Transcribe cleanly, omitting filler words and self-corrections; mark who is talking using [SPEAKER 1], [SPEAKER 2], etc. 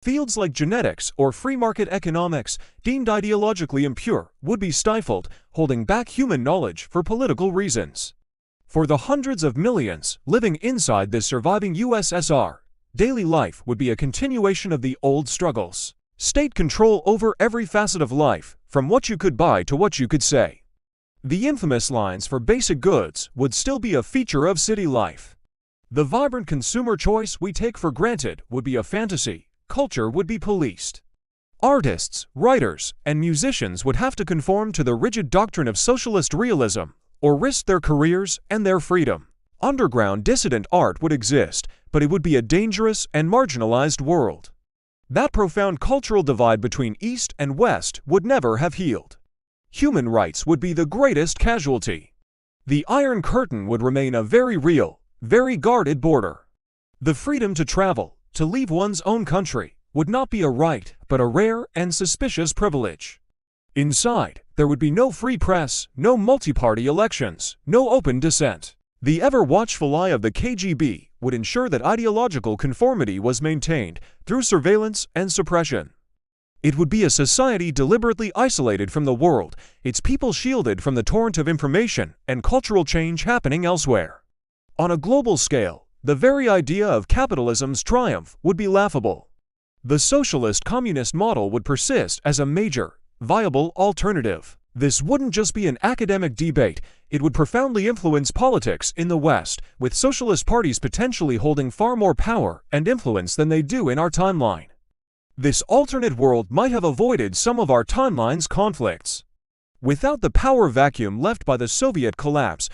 [SPEAKER 1] Fields like genetics or free market economics, deemed ideologically impure, would be stifled, holding back human knowledge for political reasons. For the hundreds of millions living inside this surviving USSR, daily life would be a continuation of the old struggles. State control over every facet of life, from what you could buy to what you could say. The infamous lines for basic goods would still be a feature of city life. The vibrant consumer choice we take for granted would be a fantasy. Culture would be policed. Artists, writers, and musicians would have to conform to the rigid doctrine of socialist realism, or risk their careers and their freedom. Underground dissident art would exist, but it would be a dangerous and marginalized world. That profound cultural divide between East and West would never have healed. Human rights would be the greatest casualty. The Iron Curtain would remain a very real, very guarded border. The freedom to travel, to leave one's own country, would not be a right, but a rare and suspicious privilege. Inside, there would be no free press, no multi-party elections, no open dissent. The ever-watchful eye of the KGB would ensure that ideological conformity was maintained through surveillance and suppression. It would be a society deliberately isolated from the world, its people shielded from the torrent of information and cultural change happening elsewhere. On a global scale, the very idea of capitalism's triumph would be laughable. The socialist-communist model would persist as a major, viable alternative. This wouldn't just be an academic debate, it would profoundly influence politics in the West, with socialist parties potentially holding far more power and influence than they do in our timeline. This alternate world might have avoided some of our timeline's conflicts. Without the power vacuum left by the Soviet collapse,